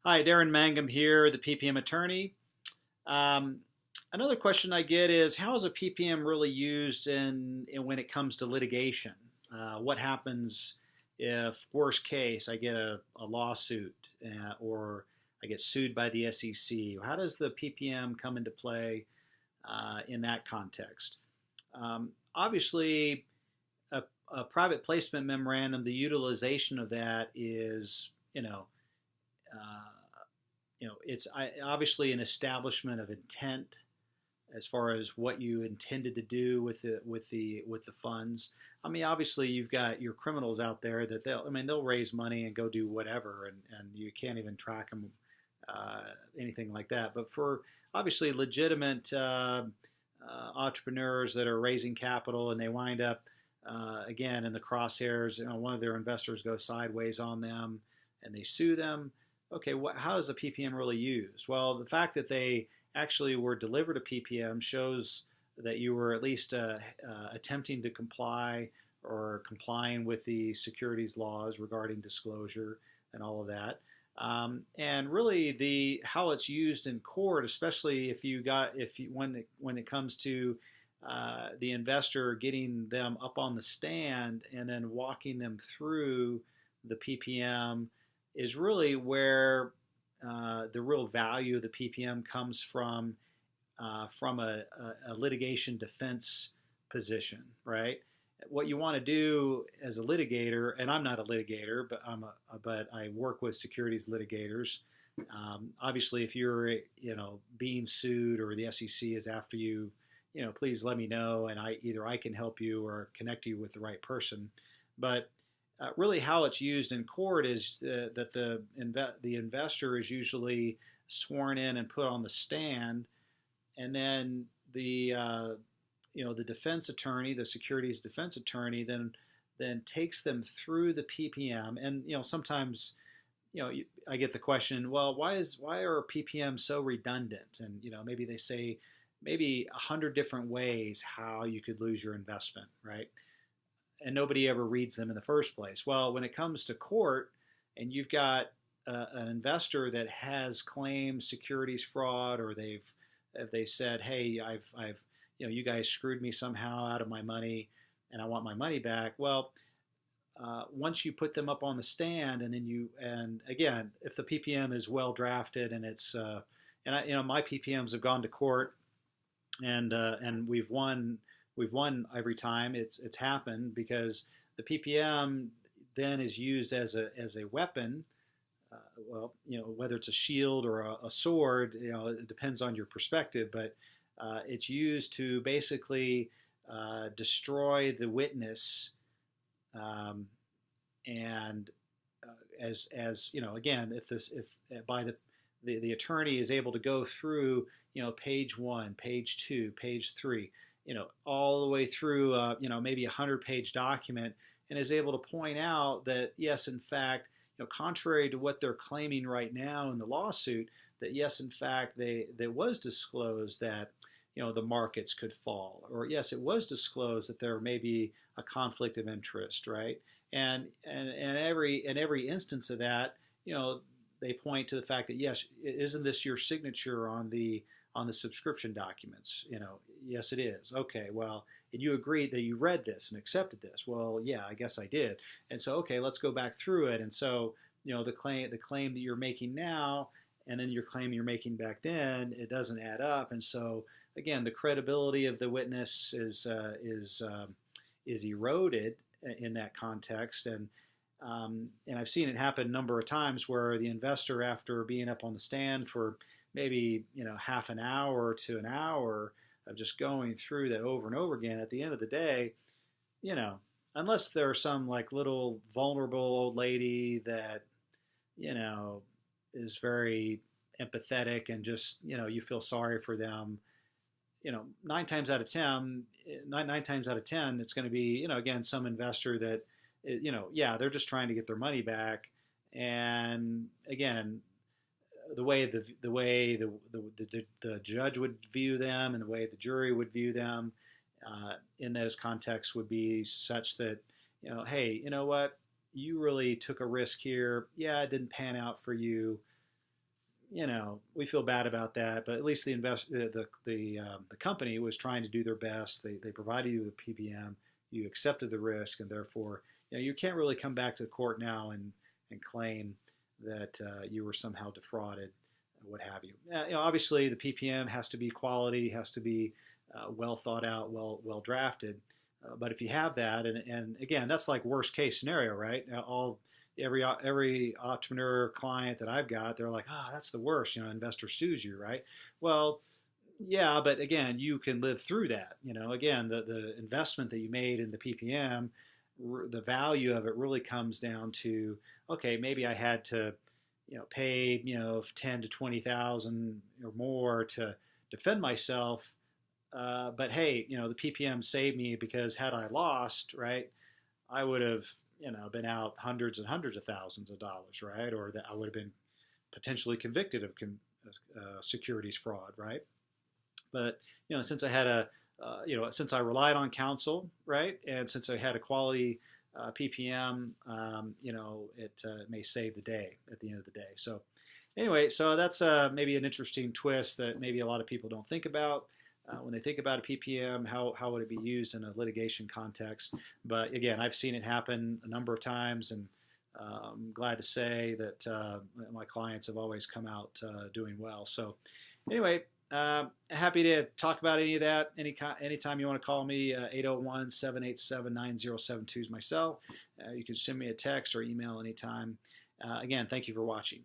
Hi, Darin Mangum here, the PPM Attorney. Um, Another question I get is how is a PPM really used when it comes to litigation? What happens if, worst case, I get a lawsuit or I get sued by the SEC? How does the PPM come into play in that context? Obviously, a private placement memorandum, the utilization of that is, uh, it's obviously an establishment of intent as far as what you intended to do with the funds. I mean, obviously you've got your criminals out there that they'll raise money and go do whatever, and you can't even track them, uh, anything like that. But for obviously legitimate entrepreneurs that are raising capital and they wind up again in the crosshairs, one of their investors goes sideways on them and they sue them. Okay, how is a PPM really used? Well, the fact that they actually were delivered a PPM shows that you were at least attempting to comply or complying with the securities laws regarding disclosure and all of that. And really, the how it's used in court, especially when it comes to the investor getting them up on the stand and then walking them through the PPM, is really where the real value of the PPM comes from a litigation defense position, right? What you want to do as a litigator, and I'm not a litigator, but I work with securities litigators. Obviously, if you're being sued or the SEC is after you, please let me know, and I can help you or connect you with the right person. But really, how it's used in court is that the investor is usually sworn in and put on the stand, and then the defense attorney, the securities defense attorney, then takes them through the PPM. And sometimes I get the question, well, why are PPM so redundant? And maybe they say maybe 100 different ways how you could lose your investment, right? And nobody ever reads them in the first place. Well, when it comes to court, and you've got an investor that has claimed securities fraud, or if they said, "Hey, I've you guys screwed me somehow out of my money, and I want my money back." Well, once you put them up on the stand, and again, if the PPM is well drafted and it's my PPMs have gone to court, and we've won every time it's happened, because the PPM then is used as a weapon. Uh, well, whether it's a shield or a sword, it depends on your perspective, but it's used to basically destroy the witness, um, and as again, if by the attorney is able to go through page one, page two, page three, all the way through maybe 100-page document, and is able to point out that yes, in fact, contrary to what they're claiming right now in the lawsuit, that yes, in fact, there was disclosed that the markets could fall, or yes, it was disclosed that there may be a conflict of interest, right? And every instance of that, they point to the fact that yes, isn't this your signature on the subscription documents? Yes, it is. Okay, well, and you agreed that you read this and accepted this. Well, yeah, I guess I did. And so, okay, let's go back through it. And so, the claim that you're making now, and then your claim you're making back then, it doesn't add up. And so, again, the credibility of the witness is eroded in that context. And I've seen it happen a number of times where the investor, after being up on the stand for maybe half an hour to an hour of just going through that over and over again, at the end of the day, you know, unless there's some like little vulnerable old lady that you know is very empathetic and just you feel sorry for them, nine times out of ten, it's going to be again some investor that yeah, they're just trying to get their money back. And again, the judge would view them, and the way the jury would view them in those contexts would be such that hey, you know what, you really took a risk here. Yeah, it didn't pan out for you. we feel bad about that, but at least the company was trying to do their best. They provided you with a PPM, you accepted the risk, and therefore, you can't really come back to the court now and claim that you were somehow defrauded, what have you. Obviously, the PPM has to be quality, has to be well thought out, well drafted. But if you have that, and again, that's like worst case scenario, right? Every entrepreneur client that I've got, they're like, that's the worst. Investor sues you, right? Well, yeah, but again, you can live through that. Again, the investment that you made in the PPM, the value of it really comes down to, okay, maybe I had to, pay, 10 to 20,000 or more to defend myself. But hey, the PPM saved me, because had I lost, right, I would have, been out hundreds and hundreds of thousands of dollars, right? Or that I would have been potentially convicted of securities fraud, right? But since I had since I relied on counsel, right, and since I had a quality PPM, it may save the day at the end of the day. So anyway, so that's maybe an interesting twist that maybe a lot of people don't think about. When they think about a PPM, how would it be used in a litigation context? But again, I've seen it happen a number of times, and I'm glad to say that my clients have always come out doing well. So anyway, happy to talk about any of that. Anytime you want to call me, 801-787-9072 is my cell. You can send me a text or email anytime. Again, thank you for watching.